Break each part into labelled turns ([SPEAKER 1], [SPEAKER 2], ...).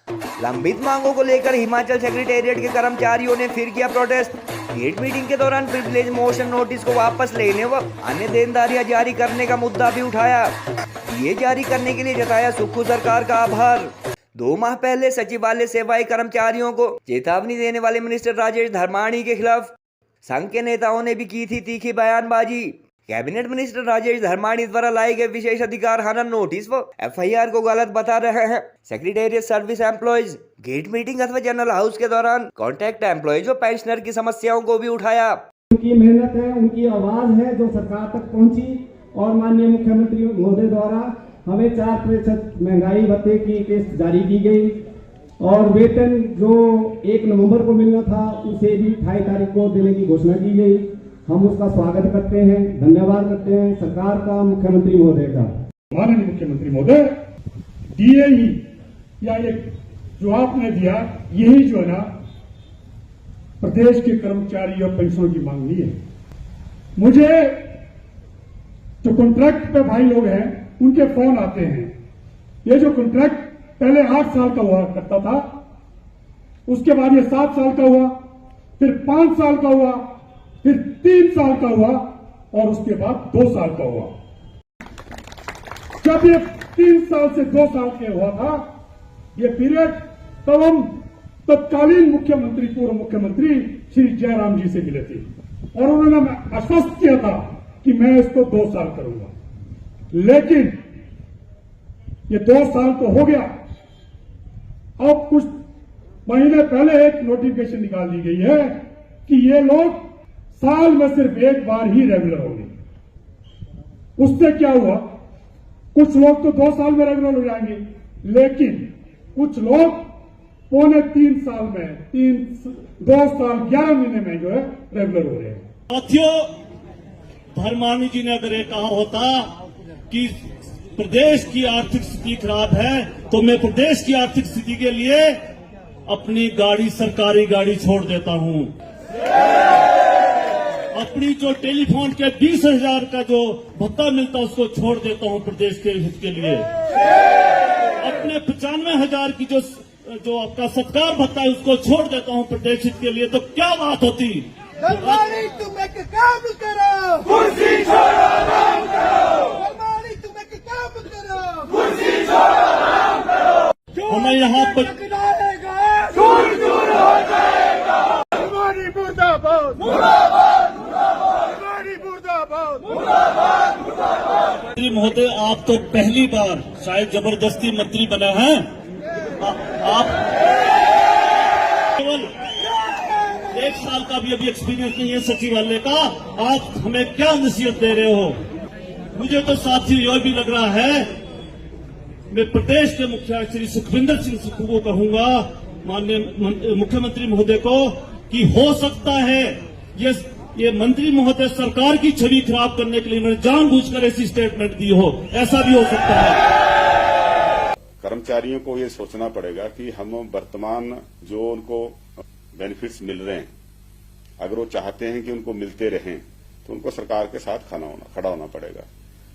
[SPEAKER 1] लंबित मांगों को लेकर हिमाचल सेक्रेटेरिएट के कर्मचारियों ने फिर किया प्रोटेस्ट। गेट मीटिंग के दौरान प्रिविलेज मोशन नोटिस को वापस लेने व अन्य देनदारियां जारी करने का मुद्दा भी उठाया। ये जारी करने के लिए जताया सुक्खू सरकार का आभार। 2 माह पहले सचिवालय सेवाई कर्मचारियों को चेतावनी देने वाले मिनिस्टर राजेश धर्माणी के खिलाफ संघ के नेताओं ने भी की थी तीखी बयानबाजी। कैबिनेट मिनिस्टर राजेश धर्माणी द्वारा लाए गए विशेष अधिकार हनन नोटिस व FIR को गलत बता रहे हैं। Secretariat service employees gate meeting अथवा जनरल हाउस के दौरान कॉन्ट्रैक्ट एम्प्लॉयज व पेंशनर की समस्याओं को भी उठाया।
[SPEAKER 2] उनकी मेहनत है, उनकी आवाज है जो सरकार तक पहुंची और माननीय मुख्यमंत्री महोदय द्वारा हमें 4% महंगाई भत्ते की किस्त जारी की गई और वेतन जो 1 नवंबर को मिलना था उसे भी 28 तारीख को देने की घोषणा की गई। हम उसका स्वागत करते हैं, धन्यवाद करते हैं सरकार का, मुख्यमंत्री महोदय का।
[SPEAKER 3] माननीय मुख्यमंत्री महोदय, दिए ही या ये जो आपने दिया यही जो है ना प्रदेश के कर्मचारी और पेंशनों की मांग नहीं है। मुझे जो कॉन्ट्रैक्ट पे भाई लोग हैं उनके फोन आते हैं। ये जो कॉन्ट्रैक्ट पहले 8 साल का हुआ करता था, उसके बाद ये 7 साल का हुआ, फिर 5 साल का हुआ, फिर 3 साल का हुआ और उसके बाद 2 साल का हुआ। जब ये 3 साल से 2 साल के हुआ था ये पीरियड, तब हम तत्कालीन मुख्यमंत्री पूर्व मुख्यमंत्री श्री जयराम जी से मिले थे और उन्होंने आश्वस्त किया था कि मैं इसको 2 साल करूंगा। लेकिन ये 2 साल तो हो गया। अब कुछ महीने पहले एक नोटिफिकेशन निकाल दी गई है कि ये लोग साल में सिर्फ 1 बार ही रेगुलर होंगे। उससे क्या हुआ, कुछ लोग तो 2 साल में रेगुलर हो जाएंगे, लेकिन कुछ लोग 3.25 साल में 2 साल 11 महीने में जो है रेगुलर हो रहे हैं।
[SPEAKER 4] साथियों, धर्मानी जी ने अगर ये कहा होता कि प्रदेश की आर्थिक स्थिति खराब है तो मैं प्रदेश की आर्थिक स्थिति के लिए अपनी गाड़ी, सरकारी गाड़ी छोड़ देता हूं, अपनी जो टेलीफोन के 20,000 का जो भत्ता मिलता उसको छोड़ देता हूं प्रदेश के हित के लिए, अपने 95,000 की जो आपका सत्कार भत्ता है उसको छोड़ देता हूं प्रदेश हित के लिए, तो क्या बात होती।
[SPEAKER 5] तुम एक काम करो, कुर्सी छोड़ो आराम करो। तुम एक काम करो, कुर्सी छोड़ो आराम करो।
[SPEAKER 4] हमें यहाँ पर
[SPEAKER 5] दूर दूर हो जाएगा। हमारी मुर्दाबाद, मुर्दाबाद, मुर्दाबाद, हमारी मुर्दाबाद, मुर्दाबाद, मुर्दाबाद।
[SPEAKER 4] मंत्री महोदय, आप तो पहली बार शायद जबरदस्ती मंत्री बने हैं। आप केवल 1 साल का भी अभी एक्सपीरियंस नहीं है सचिवालय का, आप हमें क्या नसीहत दे रहे हो। मुझे तो साथी यह भी लग रहा है, मैं प्रदेश के मुख्यमंत्री श्री सुखविंदर सिंह सुक्खू को कहूंगा, माननीय मुख्यमंत्री महोदय को, कि हो सकता है ये मंत्री महोदय सरकार की छवि खराब करने के लिए उन्होंने जानबूझकर ऐसी स्टेटमेंट दी हो, ऐसा भी हो सकता है।
[SPEAKER 6] कर्मचारियों को ये सोचना पड़ेगा कि हम वर्तमान जो उनको बेनिफिट्स मिल रहे हैं, अगर वो चाहते हैं कि उनको मिलते रहें तो उनको सरकार के साथ खड़ा होना पड़ेगा।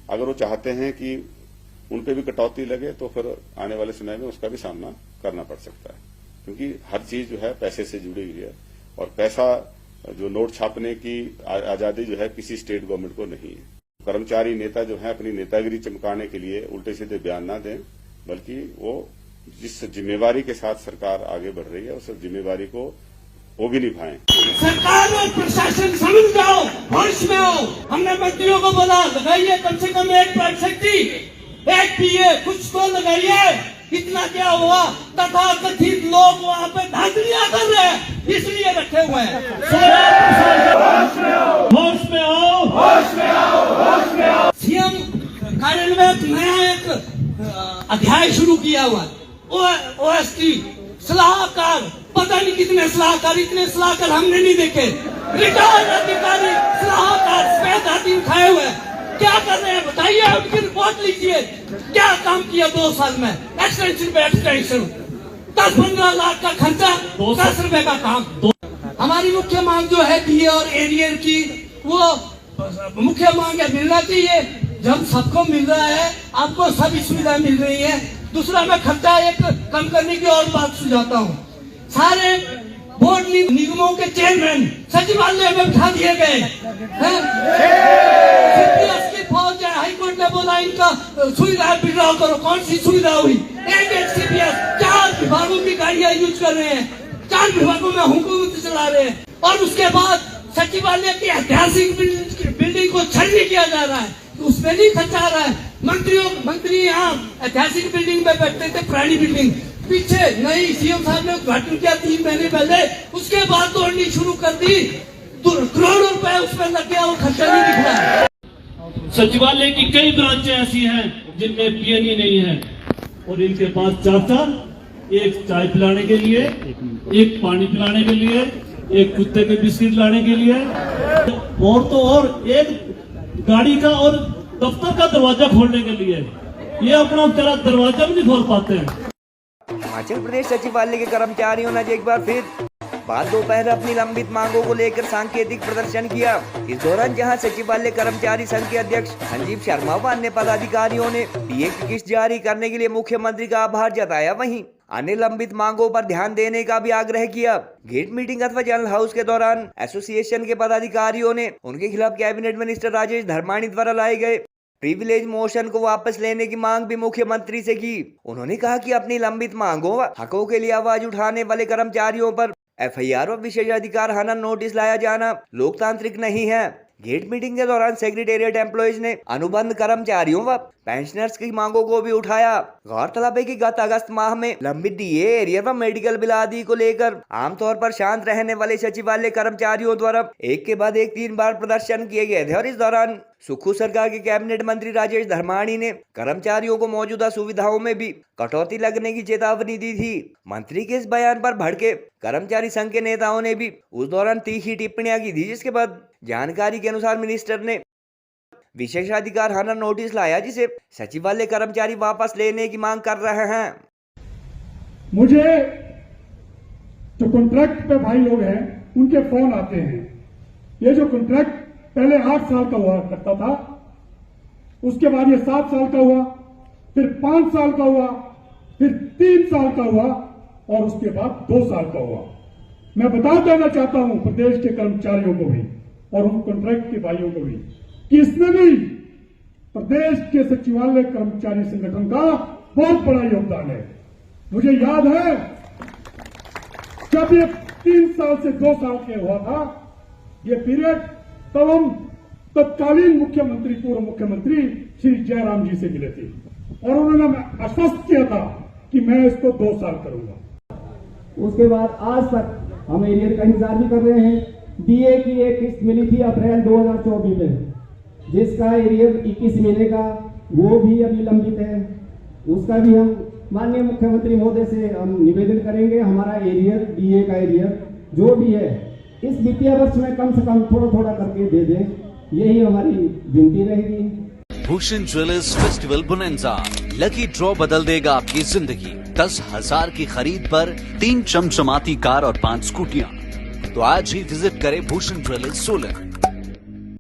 [SPEAKER 6] अगर वो चाहते हैं कि उन पे भी कटौती लगे तो फिर आने वाले समय में उसका भी सामना करना पड़ सकता है, क्योंकि हर चीज जो है पैसे से जुड़ी हुई है और पैसा जो नोट छापने की आजादी जो है किसी स्टेट गवर्नमेंट को नहीं है। कर्मचारी नेता जो है अपनी नेतागिरी चमकाने के लिए उल्टे सीधे बयान ना दें, बल्कि वो जिस जिम्मेवारी के साथ सरकार आगे बढ़ रही है उस जिम्मेवारी को वो भी निभाएं।
[SPEAKER 7] सरकार और प्रशासन समझ जाओ, होश में आओ। हमने मंत्रियों को बोला लगाइए कम से कम 1 प्राइवेट सेक्रेटरी, 1 PA, कुछ तो लगाइए। इतना क्या हुआ, तथाकथित लोग वहाँ पे धांधलियां कर रहे हैं, इसलिए रखे हुए हैं। होश में आओ, होश में आओ, होश में आओ, होश में आओ। सीएम कार्यालय में एक नया एक अध्याय शुरू किया हुआ, OST सलाहकार। पता नहीं कितने सलाहकार, इतने सलाहकार हमने नहीं देखे। रिटायर्ड अधिकारी सलाहकार सफेद हाथी उठाए हुए क्या कर रहे हैं बताइए, उनकी रिपोर्ट लीजिए। क्या काम किया 2 साल में, एक्सटेंशन पे एक्सटेंशन, 10-15 लाख का खर्चा, 10 रुपए का काम। हमारी मुख्य मांग जो है DA और एरियर की, वो मुख्य मांग है मिलना चाहिए। जब सबको मिल रहा है, आपको सभी सुविधा मिल रही है, दूसरा मैं खर्चा एक कम करने की और बात सुझाता हूँ। सारे बोर्ड निगमों के चेयरमैन सचिवालय में बिठा दिए गए हैं। CPS की फौज है, हाईकोर्ट ने बोला इनका सुविधा विड्रॉ करो। कौन सी सुविधा हुई? एक CPS 4 विभागों की गाड़ियां यूज कर रहे हैं, 4 विभागों में हुकूमत चला रहे हैं, और उसके बाद सचिवालय की ऐतिहासिक बिल्डिंग को छलनी किया जा रहा है, तो उसमें नहीं खर्चा आ रहा है। मंत्री यहाँ ऐतिहासिक बिल्डिंग में बैठते थे, पुरानी बिल्डिंग, पीछे नई CM साहब ने उद्घाटन किया 3 महीने पहले, उसके बाद तोड़नी शुरू कर दी, करोड़ों रुपए उसमें लग गया, वो खर्चा नहीं दिख रहा है।
[SPEAKER 4] सचिवालय की कई ब्रांचें ऐसी हैं जिनमें PNE नहीं है, और इनके पास 4-4, एक चाय पिलाने के लिए, एक पानी पिलाने के लिए, एक कुत्ते के बिस्किट लाने के लिए, और तो और एक गाड़ी का और दफ्तर का दरवाजा खोलने के लिए। ये अपना तेरा दरवाजा भी नहीं खोल पाते हैं।
[SPEAKER 1] हिमाचल प्रदेश सचिवालय के कर्मचारियों ने एक बार फिर बाद दोपहर अपनी लंबित मांगों को लेकर सांकेतिक प्रदर्शन किया। इस दौरान जहां सचिवालय कर्मचारी संघ के अध्यक्ष संजीव शर्मा व अन्य पदाधिकारियों ने DA की किस्त जारी करने के लिए मुख्यमंत्री का आभार जताया, वहीं अन्य लंबित मांगों पर ध्यान देने का भी आग्रह किया। गेट मीटिंग अथवा जनरल हाउस के दौरान एसोसिएशन के पदाधिकारियों ने उनके खिलाफ कैबिनेट मिनिस्टर राजेश धर्माणी द्वारा लाए गए प्रिविलेज मोशन को वापस लेने की मांग भी मुख्यमंत्री से की। उन्होंने कहा कि अपनी लंबित मांगों व हकों के लिए आवाज उठाने वाले कर्मचारियों पर FIR व विशेषाधिकार हनन नोटिस लाया जाना लोकतांत्रिक नहीं है। गेट मीटिंग के दौरान सेक्रेटेरिएट एम्प्लॉइज ने अनुबंध कर्मचारियों व पेंशनर्स की मांगों को भी उठाया। गौरतलब है कि गत अगस्त माह में लंबित DA एरियर व मेडिकल बिल आदि को लेकर आमतौर पर शांत रहने वाले सचिवालय कर्मचारियों द्वारा एक के बाद एक 3 बार प्रदर्शन किए गए थे, और इस दौरान सुक्खू सरकार के कैबिनेट मंत्री राजेश धर्माणी ने कर्मचारियों को मौजूदा सुविधाओं में भी कटौती लगने की चेतावनी दी थी। मंत्री के इस बयान पर भड़के कर्मचारी संघ के नेताओं ने भी उस दौरान तीखी टिप्पणियां की थी, जिसके बाद जानकारी के अनुसार मिनिस्टर ने विशेषाधिकार हनन नोटिस लाया, जिसे सचिवालय कर्मचारी वापस लेने की मांग कर रहे हैं।
[SPEAKER 3] मुझे जो कॉन्ट्रैक्ट पे भाई लोग हैं उनके फोन आते हैं। ये जो कॉन्ट्रैक्ट पहले 8 साल का हुआ करता था, उसके बाद ये 7 साल का हुआ, फिर 5 साल का हुआ, फिर 3 साल का हुआ, और उसके बाद 2 साल का हुआ। मैं बता देना चाहता हूं प्रदेश के कर्मचारियों को भी और उन कॉन्ट्रैक्ट के भाइयों को भी कि इसमें भी प्रदेश के सचिवालय कर्मचारी संगठन का बहुत बड़ा योगदान है। मुझे याद है जब ये 3 साल से 2 साल के हुआ था ये पीरियड, तब हम तत्कालीन मुख्यमंत्री पूर्व मुख्यमंत्री श्री जयराम जी से मिले थे, और उन्होंने आश्वस्त किया था कि मैं इसको 2 साल करूंगा।
[SPEAKER 2] उसके बाद आज तक हम एरियर का इंतजार भी कर रहे हैं। DA की एक किस्त मिली थी अप्रैल 2024 में, जिसका एरियर 21 महीने का, वो भी अभी लंबित है। उसका भी हम माननीय मुख्यमंत्री महोदय से हम निवेदन करेंगे, हमारा एरियर DA का एरियर जो भी है इस वित्तीय वर्ष में कम से कम थोड़ा थोड़ा करके दे दें, यही हमारी विनती रहेगी।
[SPEAKER 8] Bhushan jewellers festival bonanza, lucky draw बदल देगा आपकी जिंदगी। 10,000 की खरीद पर 3 चमचमाती कार और 5 स्कूटियां। तो आज ही विजिट करें भूषण ज्वेलर्स सोलन।